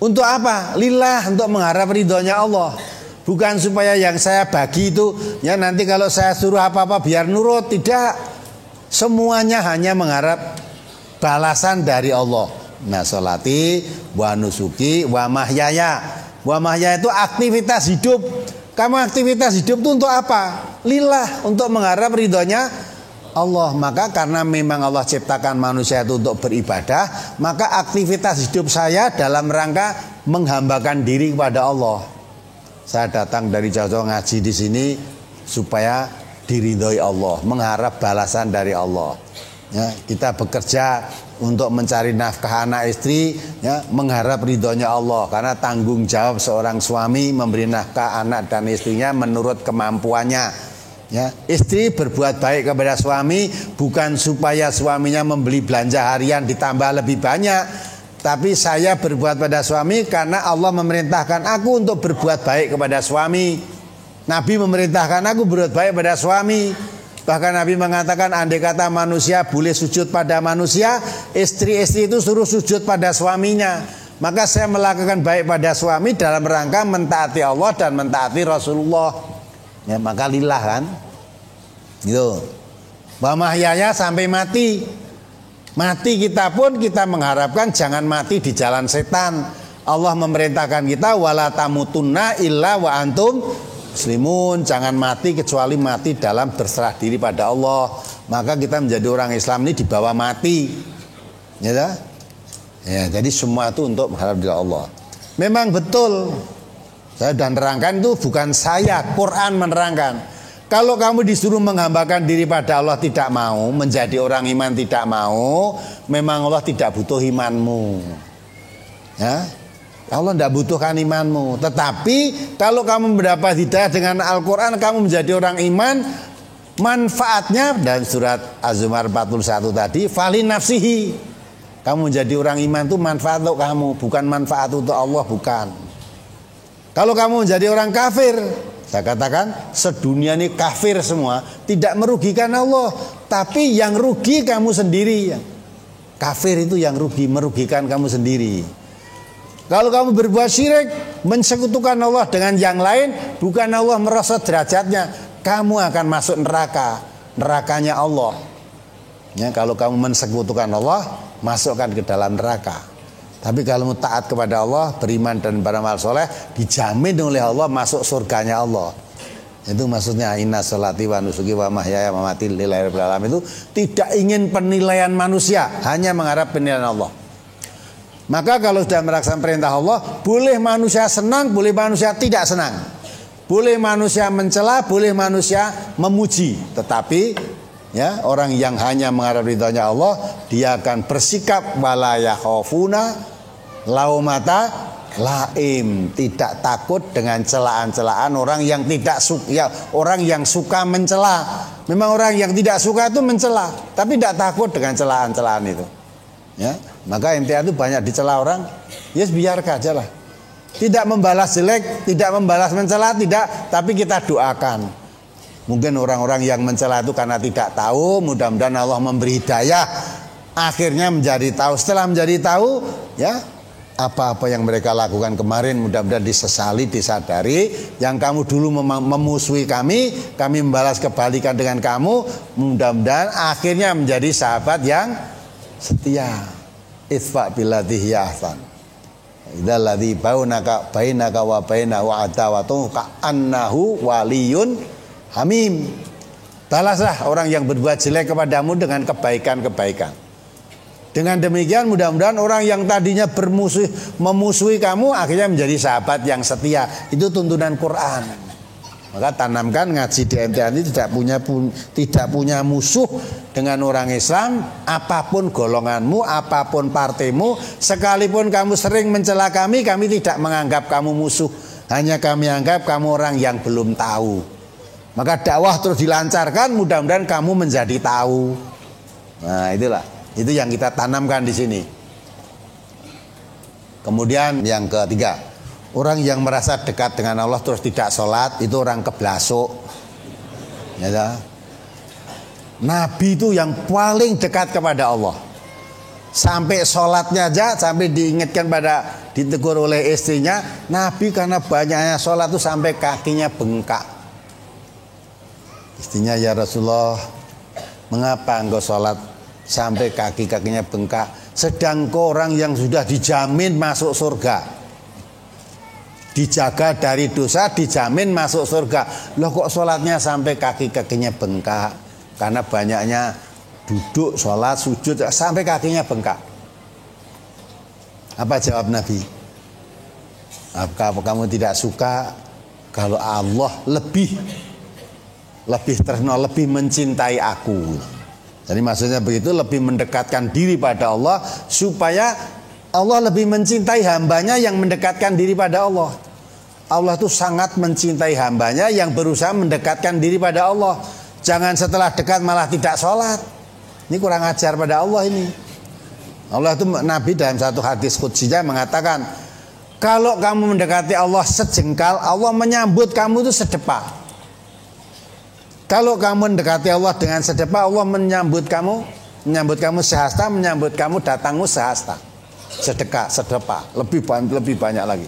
Untuk apa? Lillah, untuk mengharap ridhonya Allah. Bukan supaya yang saya bagi itu ya nanti kalau saya suruh apa-apa biar nurut. Tidak. Semuanya hanya mengharap balasan dari Allah. Nah, sholati wa nusuki wa mahyaya. Wa mahyaya itu aktivitas hidup. Kamu aktivitas hidup itu untuk apa? Lillah, untuk mengharap ridhonya Allah. Maka karena memang Allah ciptakan manusia itu untuk beribadah, maka aktivitas hidup saya dalam rangka menghambakan diri kepada Allah. Saya datang dari jauh-jauh ngaji di sini supaya diridhoi Allah, mengharap balasan dari Allah. Ya, kita bekerja untuk mencari nafkah anak istri, ya, mengharap ridhonya Allah. Karena tanggung jawab seorang suami memberi nafkah anak dan istrinya menurut kemampuannya. Ya, istri berbuat baik kepada suami bukan supaya suaminya membeli belanja harian ditambah lebih banyak, tapi saya berbuat pada suami karena Allah memerintahkan aku untuk berbuat baik kepada suami. Nabi memerintahkan aku berbuat baik pada suami. Bahkan Nabi mengatakan andai kata manusia boleh sujud pada manusia, istri-istri itu suruh sujud pada suaminya. Maka saya melakukan baik pada suami dalam rangka mentaati Allah dan mentaati Rasulullah. Ya, maka lillah kan. Gitu. Wa mahyaya sampai mati. Mati kita pun kita mengharapkan jangan mati di jalan setan. Allah memerintahkan kita wala tamutunna illa wa antum muslimun, jangan mati kecuali mati dalam berserah diri pada Allah. Maka kita menjadi orang Islam ini dibawa mati. Ya, ya, jadi semua itu untuk mengharap dari Allah. Memang betul. Saya dan nerangkan itu bukan saya, Quran menerangkan. Kalau kamu disuruh menghambakan diri pada Allah tidak mau, menjadi orang iman tidak mau, memang Allah tidak butuh imanmu. Ya. Allah tidak butuhkan imanmu. Tetapi kalau kamu mendapat hidayah dengan Al-Quran, kamu menjadi orang iman, manfaatnya dan surat Az-Zumar 41 tadi, fali nafsihi. Kamu menjadi orang iman itu manfaat untuk kamu, bukan manfaat untuk Allah, bukan. Kalau kamu menjadi orang kafir, saya katakan sedunia ini kafir semua, tidak merugikan Allah, tapi yang rugi kamu sendiri. Kafir itu yang rugi, merugikan kamu sendiri. Kalau kamu berbuat syirik, mensekutukan Allah dengan yang lain, bukan Allah merosot derajatnya, kamu akan masuk neraka, nerakanya Allah. Ya, kalau kamu mensekutukan Allah, masukkan ke dalam neraka. Tapi kalau taat kepada Allah, beriman dan beramal soleh, dijamin oleh Allah masuk surganya Allah. Itu maksudnya inna sholati wa nusuki wa mahyaya wa mamati lillahi rabbil alamin, itu tidak ingin penilaian manusia, hanya mengharap penilaian Allah. Maka kalau sudah melaksanakan perintah Allah, boleh manusia senang, boleh manusia tidak senang. Boleh manusia mencela, boleh manusia memuji. Tetapi ya, orang yang hanya mengharap ridhonya Allah, dia akan bersikap wala yakhafuna laumata laim, tidak takut dengan celaan-celaan orang yang tidak suka, ya, orang yang suka mencela. Memang orang yang tidak suka itu mencela, tapi tidak takut dengan celaan-celaan itu. Ya, maka ente itu banyak dicela orang, ya biarkan aja lah. Tidak membalas jelek, tidak membalas mencela, tidak, tapi kita doakan. Mungkin orang-orang yang mencela itu karena tidak tahu, mudah-mudahan Allah memberi hidayah, akhirnya menjadi tahu. Setelah menjadi tahu, ya apa-apa yang mereka lakukan kemarin mudah-mudahan disesali, disadari. Yang kamu dulu memusuhi kami membalas kebalikan dengan kamu, mudah-mudahan akhirnya menjadi sahabat yang setia. Isfa billadhi ahsan. Idzal ladzi bainaka wa bainahu adawatun ka'annahu waliyun hamim. Balaslah orang yang berbuat jelek kepadamu dengan kebaikan-kebaikan. Dengan demikian mudah-mudahan orang yang tadinya memusuhi kamu akhirnya menjadi sahabat yang setia. Itu tuntunan Quran. Maka tanamkan ngaji di MTA ini tidak punya musuh dengan orang Islam, apapun golonganmu, apapun partaimu, sekalipun kamu sering mencela kami tidak menganggap kamu musuh. Hanya kami anggap kamu orang yang belum tahu. Maka dakwah terus dilancarkan, mudah-mudahan kamu menjadi tahu. Nah, itulah. Itu yang kita tanamkan di sini. Kemudian yang ketiga, orang yang merasa dekat dengan Allah terus tidak sholat, itu orang keblasuk. Ya, Nabi itu yang paling dekat kepada Allah. Sampai sholatnya aja, sampai diingatkan ditegur oleh istrinya, Nabi karena banyaknya sholat itu sampai kakinya bengkak. Istrinya, ya Rasulullah, mengapa engkau sholat sampai kaki-kakinya bengkak, sedang orang yang sudah dijamin masuk surga, dijaga dari dosa, dijamin masuk surga, loh kok sholatnya sampai kaki-kakinya bengkak? Karena banyaknya duduk, sholat, sujud, sampai kakinya bengkak. Apa jawab Nabi? Apa kamu tidak suka kalau Allah lebih terkenal, lebih mencintai aku? Jadi maksudnya begitu, lebih mendekatkan diri pada Allah, supaya Allah lebih mencintai hambanya yang mendekatkan diri pada Allah. Allah itu sangat mencintai hambanya yang berusaha mendekatkan diri pada Allah. Jangan setelah dekat malah tidak sholat. Ini kurang ajar pada Allah ini. Allah itu, Nabi dalam satu hadis qudsinya mengatakan, kalau kamu mendekati Allah sejengkal, Allah menyambut kamu itu sedepa. Kalau kamu mendekati Allah dengan sedepa, Allah menyambut kamu sehasta, menyambut kamu datangmu sehasta, sedepa, lebih banyak lagi.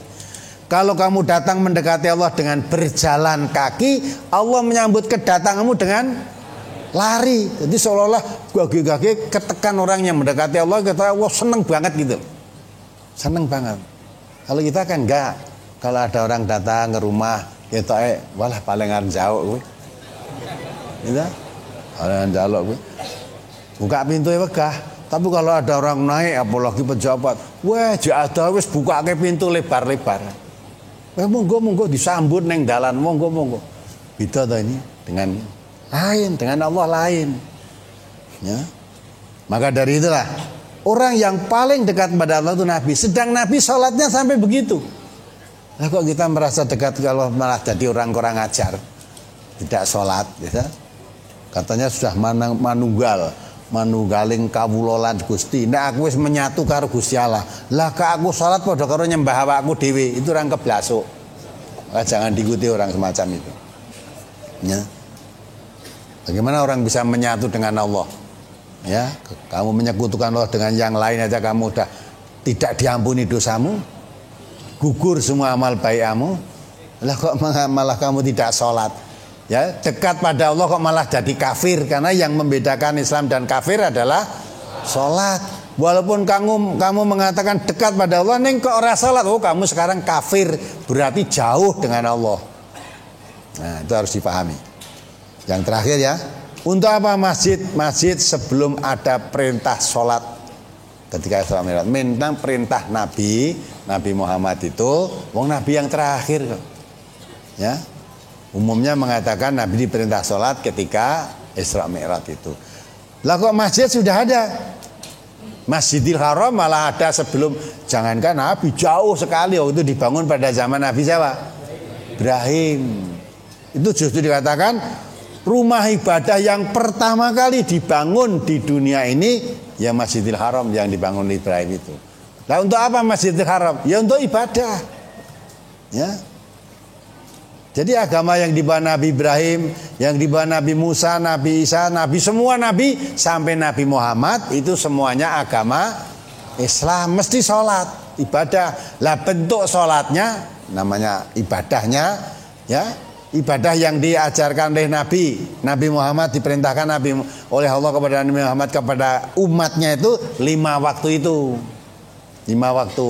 Kalau kamu datang mendekati Allah dengan berjalan kaki, Allah menyambut kedatanganmu dengan lari. Jadi seolah-olah gage-gage ketekan orang yang mendekati Allah, kata Allah seneng banget gitu, seneng banget. Kalau kita kan enggak. Kalau ada orang datang ke rumah, kita walah paling jauh. Gitu, orang jaluk buka pintu wegah. Tapi kalau ada orang naik, apalagi pejabat, wah jada wis buka ke pintu lebar-lebar. Monggo disambut neng dalan, monggo. Beda toh ini dengan Allah lain. Ya. Maka dari itulah orang yang paling dekat pada Allah itu Nabi. Sedang Nabi sholatnya sampai begitu. Nah, kok kita merasa dekat kalau malah jadi orang kurang ajar, tidak sholat, gitu. Katanya sudah manunggaling kawula Gusti. Nek aku wis menyatu karo Gusti Allah. Lah ka aku salat padha karo nyembah awakku dhewe, itu orang keblasuk. Maka jangan diikuti orang semacam itu. Ya. Bagaimana orang bisa menyatu dengan Allah? Ya, kamu menyekutukan Allah dengan yang lain aja kamu udah tidak diampuni dosamu. Gugur semua amal baikmu. Lah kok malah kamu tidak sholat? Ya, dekat pada Allah kok malah jadi kafir, karena yang membedakan Islam dan kafir adalah sholat. Walaupun kamu mengatakan dekat pada Allah, neng kok ora sholat, oh kamu sekarang kafir, berarti jauh dengan Allah. Nah, itu harus dipahami. Yang terakhir ya, untuk apa masjid sebelum ada perintah sholat ketika Isra Mi'raj? Tentang perintah Nabi Muhammad itu, wong Nabi yang terakhir kok. Ya. Umumnya mengatakan Nabi diperintah sholat ketika Isra Mi'raj itu. Lah kok masjid sudah ada? Masjidil Haram malah ada sebelum, jangankan Nabi, jauh sekali. Oh, itu dibangun pada zaman Nabi siapa? Ibrahim. Itu justru dikatakan rumah ibadah yang pertama kali dibangun di dunia ini ya Masjidil Haram yang dibangun Ibrahim itu. Nah, untuk apa Masjidil Haram? Ya untuk ibadah. Ya. Jadi agama yang dibawa Nabi Ibrahim, yang dibawa Nabi Musa, Nabi Isa, Nabi semua Nabi sampai Nabi Muhammad itu semuanya agama Islam, mesti sholat, ibadah. Lah bentuk sholatnya namanya ibadahnya, ya ibadah yang diajarkan oleh Nabi Muhammad, diperintahkan oleh Allah kepada Nabi Muhammad kepada umatnya itu 5 waktu itu, 5 waktu.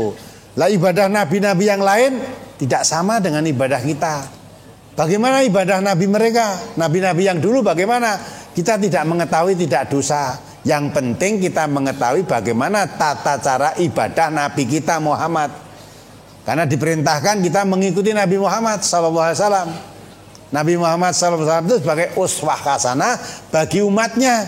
Lah ibadah nabi-nabi yang lain tidak sama dengan ibadah kita. Bagaimana ibadah nabi mereka, nabi-nabi yang dulu bagaimana? Kita tidak mengetahui, tidak dosa. Yang penting kita mengetahui bagaimana tata cara ibadah nabi kita Muhammad. Karena diperintahkan kita mengikuti Nabi Muhammad SAW. Nabi Muhammad SAW itu sebagai uswah hasanah bagi umatnya.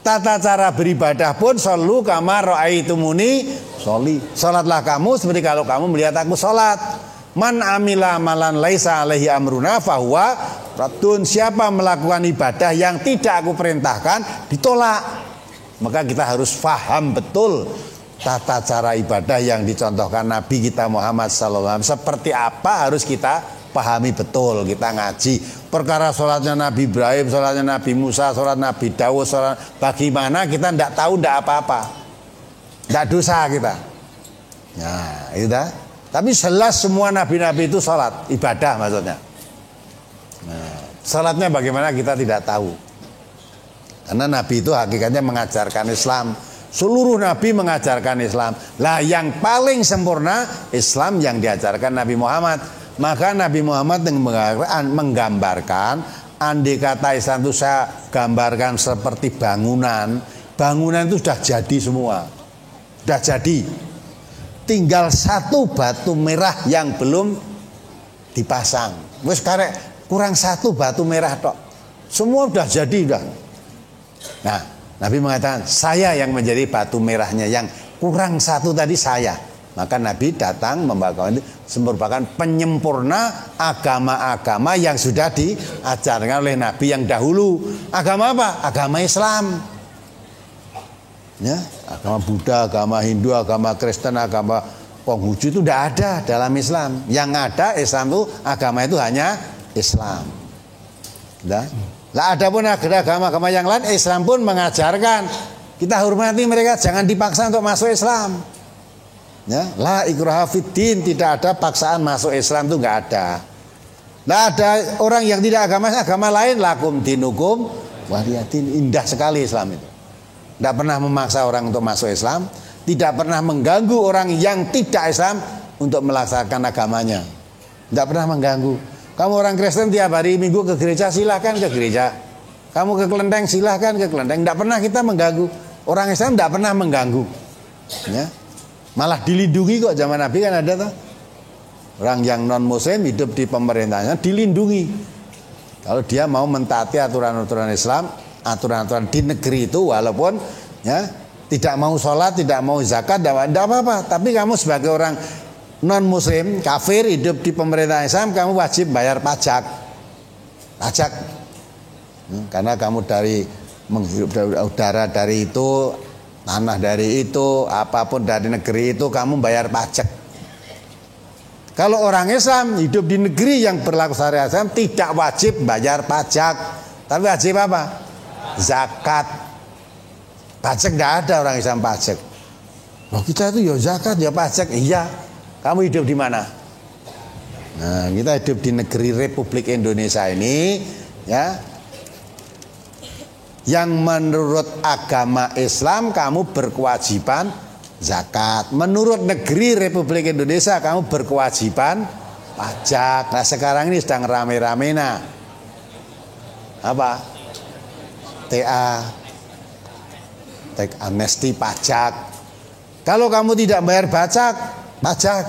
Tata cara beribadah pun shollu kama ra'aitumuni sholli. Sholatlah kamu seperti kalau kamu melihat aku sholat. Man amila amalan laisa alaihi amruna fahuwa raddun. Siapa melakukan ibadah yang tidak aku perintahkan ditolak. Maka kita harus faham betul tata cara ibadah yang dicontohkan Nabi kita Muhammad SAW. Seperti apa harus kita pahami betul, kita ngaji. Perkara sholatnya Nabi Ibrahim, sholatnya Nabi Musa, sholat Nabi Daud, sholat bagaimana kita tidak tahu, tidak apa-apa, tidak dosa kita. Nah, itu dah. Tapi jelas semua nabi-nabi itu sholat, ibadah maksudnya. Nah, sholatnya bagaimana kita tidak tahu. Karena Nabi itu hakikatnya mengajarkan Islam. Seluruh Nabi mengajarkan Islam. Lah yang paling sempurna Islam yang diajarkan Nabi Muhammad. Maka Nabi Muhammad menggambarkan, andai kata Islam itu saya gambarkan seperti bangunan. Bangunan itu sudah jadi semua. Sudah jadi. Tinggal satu batu merah yang belum dipasang. Wes karek kurang satu batu merah tok. Semua sudah jadi sudah. Nah, Nabi mengatakan saya yang menjadi batu merahnya, yang kurang satu tadi saya. Maka Nabi datang membawa ini merupakan penyempurna agama-agama yang sudah diajarkan oleh Nabi yang dahulu. Agama apa? Agama Islam. Ya, agama Buddha, agama Hindu, agama Kristen, agama Konghucu itu tidak ada dalam Islam. Yang ada Islam itu agama itu hanya Islam. Nah, lah ada pun agama-agama yang lain Islam pun mengajarkan kita hormati mereka, jangan dipaksa untuk masuk Islam. Ya, la ikraha fiddin, tidak ada paksaan masuk Islam, itu enggak ada. Nah, ada orang yang tidak agama lain, lakum dinukum waliyadin. Indah sekali Islam itu. Tidak pernah memaksa orang untuk masuk Islam, tidak pernah mengganggu orang yang tidak Islam untuk melaksanakan agamanya. Tidak pernah mengganggu. Kamu orang Kristen tiap hari Minggu ke gereja, silahkan ke gereja. Kamu ke kelenteng, silahkan ke kelenteng. Tidak pernah kita mengganggu. Orang Islam tidak pernah mengganggu. Ya. Malah dilindungi kok, zaman Nabi kan ada tuh. Orang yang non muslim hidup di pemerintahnya dilindungi. Kalau dia mau mentaati aturan-aturan Islam, aturan-aturan di negeri itu, walaupun ya tidak mau sholat, tidak mau zakat, tidak apa-apa. Tapi kamu sebagai orang non muslim, kafir, hidup di pemerintahan Islam, kamu wajib bayar pajak. Pajak. Karena kamu dari menghirup udara dari itu, tanah dari itu, apapun dari negeri itu, kamu bayar pajak. Kalau orang Islam hidup di negeri yang berlaku syariat Islam tidak wajib bayar pajak, tapi wajib apa? Zakat. Pajak tidak ada orang Islam pajak. Loh, kita itu ya zakat ya pajak. Iya. Kamu hidup di mana? Nah, kita hidup di negeri Republik Indonesia ini, ya. Yang menurut agama Islam kamu berkewajiban zakat. Menurut negeri Republik Indonesia kamu berkewajiban pajak. Nah, sekarang ini sedang rame-rame apa? TA, teks amnesti pajak. Kalau kamu tidak bayar pajak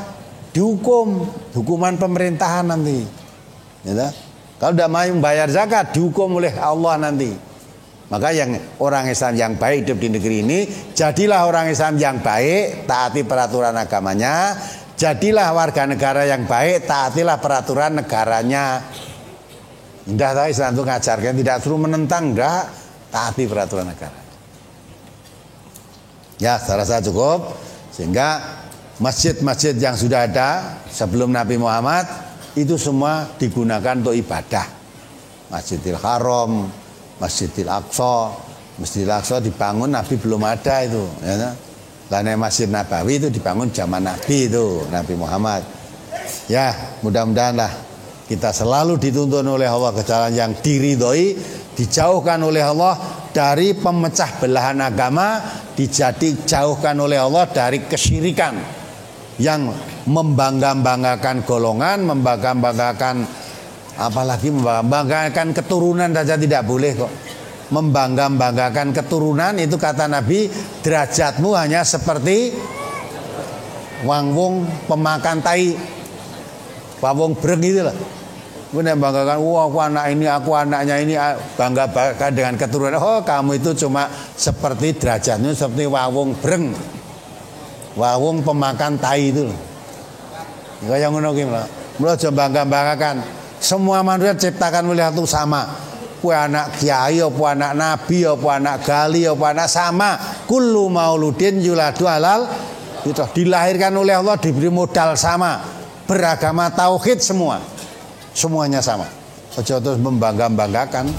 dihukum, hukuman pemerintahan nanti. Ya, kalau tidak mau membayar zakat dihukum oleh Allah nanti. Maka yang orang Islam yang baik hidup di negeri ini, jadilah orang Islam yang baik, taati peraturan agamanya. Jadilah warga negara yang baik, taatilah peraturan negaranya. Indah tak Islam itu ngajarkan, tidak suruh menentang, enggak, taati peraturan negara. Ya, saya rasa cukup. Sehingga masjid-masjid yang sudah ada sebelum Nabi Muhammad itu semua digunakan untuk ibadah. Masjidil Haram, Masjidil Aqsa. Masjidil Aqsa dibangun Nabi belum ada itu, ya. Lainnya Masjid Nabawi itu dibangun zaman Nabi itu, Nabi Muhammad. Ya, mudah-mudahan lah kita selalu dituntun oleh Allah ke jalan yang diridhoi, dijauhkan oleh Allah dari pemecah belahan agama, dijauhkan oleh Allah dari kesyirikan yang membangga-banggakan golongan, membangga-banggakan, apalagi membangga-banggakan keturunan saja tidak boleh kok. Membangga-banggakan keturunan itu kata Nabi, derajatmu hanya seperti wong pemakan tai, pawong breng itu lah. Kemudian banggakan, wah aku anak ini, aku anaknya ini, bangga dengan keturunan. Oh, kamu itu cuma seperti derajatnya seperti wawung breng, wawung pemakan tai itu. Kayak ngono ki lho. Mula aja bangga-banggakan. Semua manusia ciptakan oleh Allah sama. Kue anak kiai, apa anak nabi, apa anak gali, apa anak sama. Kullu mauludin yuladu halal. Itu dilahirkan oleh Allah, diberi modal sama, beragama tauhid semua. Semuanya sama. Ojo terus membangga-banggakan.